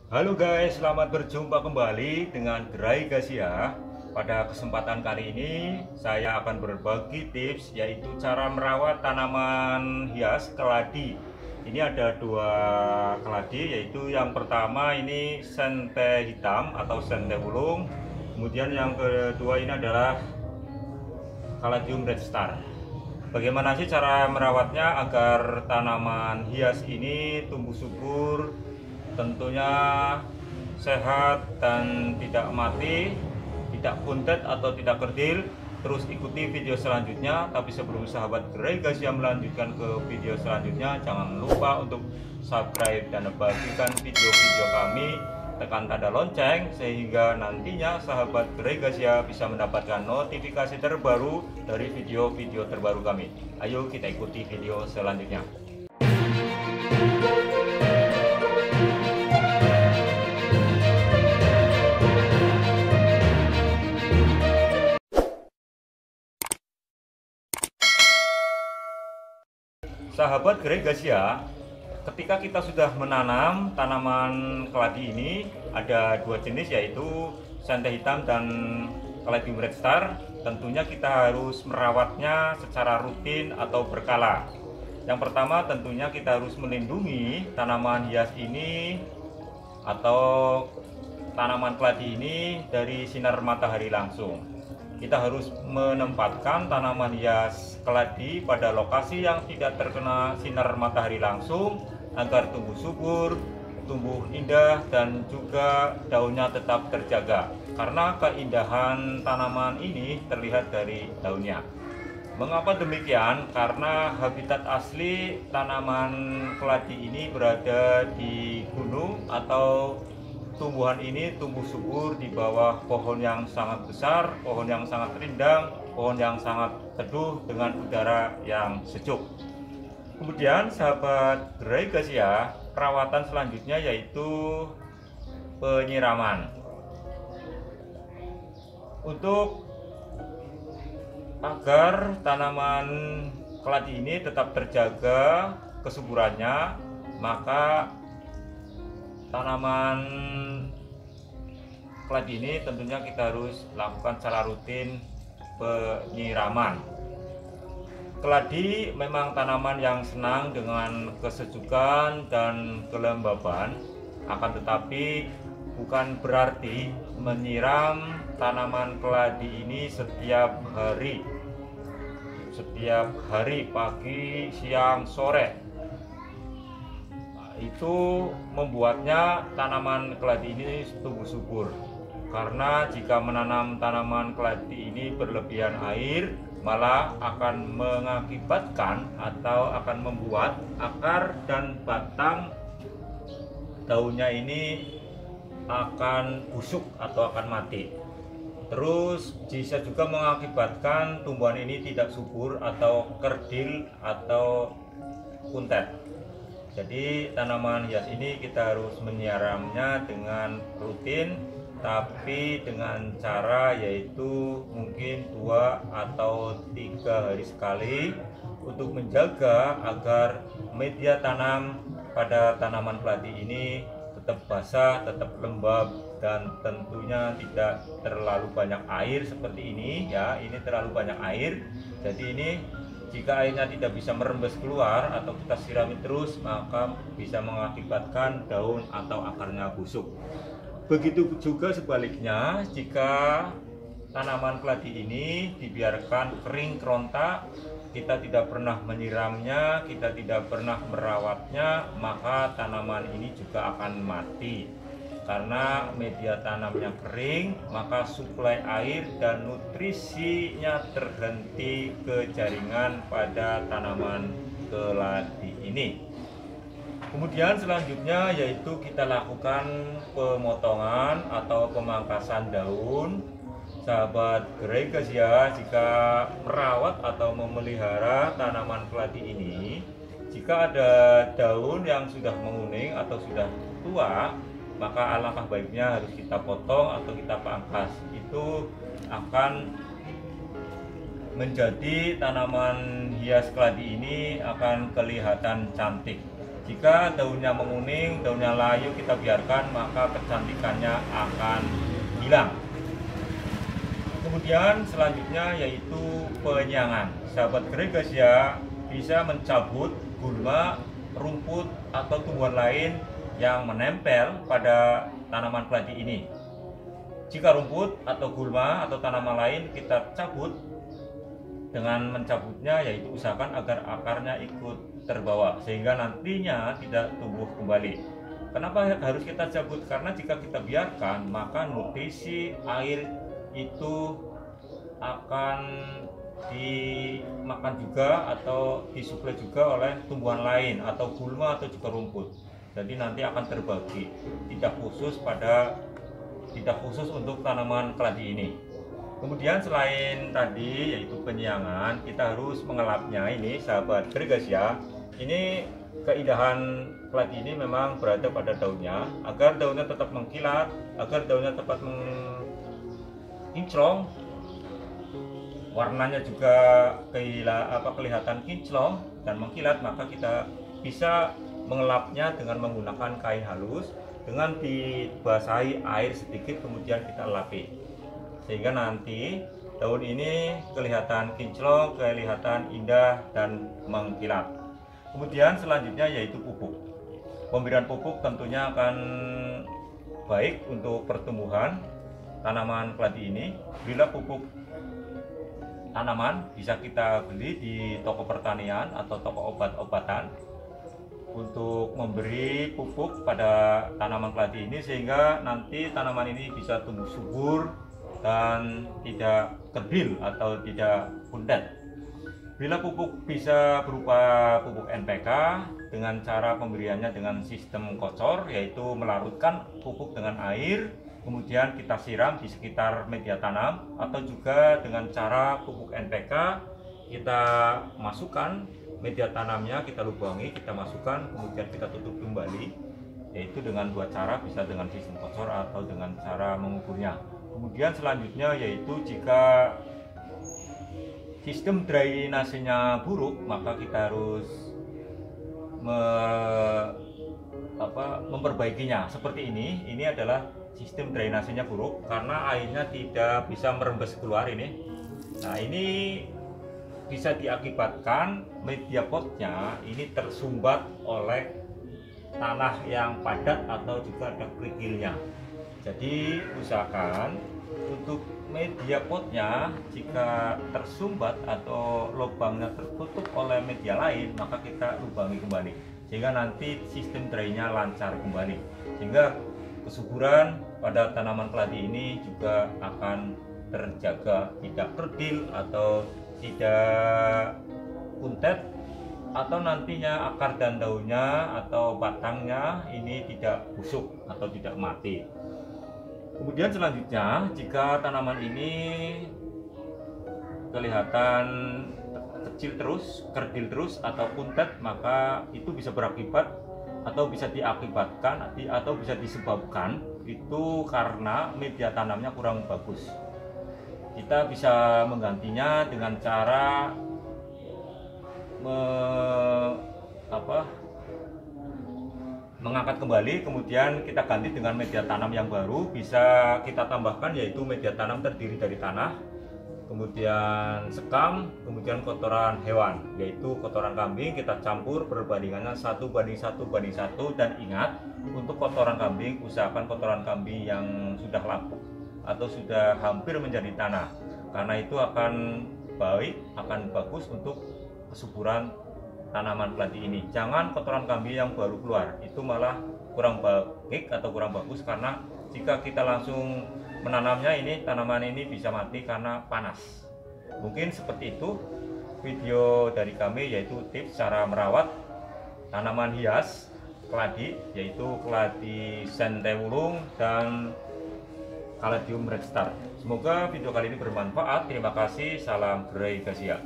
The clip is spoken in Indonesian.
Halo guys, selamat berjumpa kembali dengan Gerai Gasia. Pada kesempatan kali ini saya akan berbagi tips yaitu cara merawat tanaman hias keladi. Ini ada dua keladi, yaitu yang pertama ini sente hitam atau sente ulung. Kemudian yang kedua ini adalah Caladium Red Star. Bagaimana sih cara merawatnya agar tanaman hias ini tumbuh subur, tentunya sehat dan tidak mati, tidak buntet atau tidak kerdil? Terus ikuti video selanjutnya. Tapi sebelum sahabat Gerai Gasia melanjutkan ke video selanjutnya, jangan lupa untuk subscribe dan bagikan video-video kami, tekan tanda lonceng sehingga nantinya sahabat Gerai Gasia bisa mendapatkan notifikasi terbaru dari video-video terbaru kami. Ayo kita ikuti video selanjutnya. Sahabat Gerai Gasia, ketika kita sudah menanam tanaman keladi ini, ada dua jenis yaitu sente hitam dan Caladium Red Star. Tentunya kita harus merawatnya secara rutin atau berkala. Yang pertama tentunya kita harus melindungi tanaman hias ini atau tanaman keladi ini dari sinar matahari langsung. Kita harus menempatkan tanaman hias keladi pada lokasi yang tidak terkena sinar matahari langsung agar tumbuh subur, tumbuh indah, dan juga daunnya tetap terjaga. Karena keindahan tanaman ini terlihat dari daunnya. Mengapa demikian? Karena habitat asli tanaman keladi ini berada di gunung, atau tumbuhan ini tumbuh subur di bawah pohon yang sangat besar, pohon yang sangat rindang, pohon yang sangat teduh dengan udara yang sejuk. Kemudian sahabat Gerai Gasia, perawatan selanjutnya yaitu penyiraman. Untuk agar tanaman keladi ini tetap terjaga kesuburannya, maka tanaman keladi ini tentunya kita harus lakukan secara rutin penyiraman. Keladi memang tanaman yang senang dengan kesejukan dan kelembaban, akan tetapi bukan berarti menyiram tanaman keladi ini setiap hari pagi, siang, sore. Itu membuatnya tanaman keladi ini tumbuh subur. Karena jika menanam tanaman keladi ini berlebihan air, malah akan mengakibatkan atau akan membuat akar dan batang daunnya ini akan busuk atau akan mati. Terus bisa juga mengakibatkan tumbuhan ini tidak subur atau kerdil atau kuntet. Jadi tanaman hias ini kita harus menyiramnya dengan rutin, tapi dengan cara yaitu mungkin 2 atau 3 hari sekali, untuk menjaga agar media tanam pada tanaman keladi ini tetap basah, tetap lembab, dan tentunya tidak terlalu banyak air seperti ini ya. Ini terlalu banyak air, jadi ini jika airnya tidak bisa merembes keluar atau kita sirami terus, maka bisa mengakibatkan daun atau akarnya busuk. Begitu juga sebaliknya, jika tanaman keladi ini dibiarkan kering kerontak, kita tidak pernah menyiramnya, kita tidak pernah merawatnya, maka tanaman ini juga akan mati. Karena media tanamnya kering, maka suplai air dan nutrisinya terhenti ke jaringan pada tanaman keladi ini. Kemudian selanjutnya yaitu kita lakukan pemotongan atau pemangkasan daun. Sahabat Gerai Gasia, jika merawat atau memelihara tanaman keladi ini, jika ada daun yang sudah menguning atau sudah tua, maka alangkah baiknya harus kita potong atau kita pangkas. Itu akan menjadi tanaman hias keladi ini akan kelihatan cantik. Jika daunnya menguning, daunnya layu kita biarkan, maka kecantikannya akan hilang. Kemudian selanjutnya yaitu penyiangan. Sahabat Gregasia bisa mencabut gulma, rumput atau tumbuhan lain yang menempel pada tanaman keladi ini. Jika rumput atau gulma atau tanaman lain kita cabut, dengan mencabutnya yaitu usahakan agar akarnya ikut terbawa sehingga nantinya tidak tumbuh kembali. Kenapa harus kita cabut? Karena jika kita biarkan, maka nutrisi air itu akan dimakan juga atau disuplai juga oleh tumbuhan lain atau gulma atau juga rumput. Jadi nanti akan terbagi, tidak khusus untuk tanaman keladi ini. Kemudian selain tadi yaitu penyiangan, kita harus mengelapnya. Ini sahabat Gregasia, ini keindahan keladi ini memang berada pada daunnya. Agar daunnya tetap mengkilat, agar daunnya tetap kinclong, warnanya juga kelihatan kinclong dan mengkilat, maka kita bisa mengelapnya dengan menggunakan kain halus, dengan dibasahi air sedikit kemudian kita lapi. Sehingga nanti daun ini kelihatan kinclong, kelihatan indah dan mengkilat. Kemudian selanjutnya yaitu pupuk. Pemberian pupuk tentunya akan baik untuk pertumbuhan tanaman keladi ini. Bila pupuk tanaman bisa kita beli di toko pertanian atau toko obat-obatan untuk memberi pupuk pada tanaman keladi ini, sehingga nanti tanaman ini bisa tumbuh subur dan tidak kerdil atau tidak pundet. Bila pupuk bisa berupa pupuk NPK dengan cara pemberiannya dengan sistem kocor, yaitu melarutkan pupuk dengan air kemudian kita siram di sekitar media tanam, atau juga dengan cara pupuk NPK kita masukkan media tanamnya, kita lubangi, kita masukkan, kemudian kita tutup kembali, yaitu dengan dua cara, bisa dengan sistem kocor atau dengan cara mengukurnya. Kemudian selanjutnya yaitu jika sistem drainasenya buruk, maka kita harus memperbaikinya. Seperti ini adalah sistem drainasenya buruk karena airnya tidak bisa merembes keluar ini. Nah, ini bisa diakibatkan media potnya ini tersumbat oleh tanah yang padat atau juga ada kerikilnya. Jadi usahakan untuk media potnya jika tersumbat atau lubangnya tertutup oleh media lain, maka kita lubangi kembali sehingga nanti sistem drainnya lancar kembali, sehingga kesuburan pada tanaman keladi ini juga akan terjaga, tidak kerdil atau tidak puntet, atau nantinya akar dan daunnya atau batangnya ini tidak busuk atau tidak mati. Kemudian selanjutnya, jika tanaman ini kelihatan kecil terus, kerdil terus atau puntet, maka itu bisa berakibat atau bisa diakibatkan atau bisa disebabkan itu karena media tanamnya kurang bagus. Kita bisa menggantinya dengan cara mengangkat kembali, kemudian kita ganti dengan media tanam yang baru. Bisa kita tambahkan yaitu media tanam terdiri dari tanah, kemudian sekam, kemudian kotoran hewan, yaitu kotoran kambing kita campur perbandingannya 1:1:1. Dan ingat, untuk kotoran kambing usahakan kotoran kambing yang sudah lapuk atau sudah hampir menjadi tanah, karena itu akan baik, akan bagus untuk kesuburan tanaman keladi ini. Jangan kotoran kambing yang baru keluar, itu malah kurang baik atau kurang bagus, karena jika kita langsung menanamnya ini, tanaman ini bisa mati karena panas. Mungkin seperti itu video dari kami, yaitu tips cara merawat tanaman hias keladi, yaitu keladi sentewulung dan Caladium Red Star. Semoga video kali ini bermanfaat. Terima kasih. Salam Gregasia.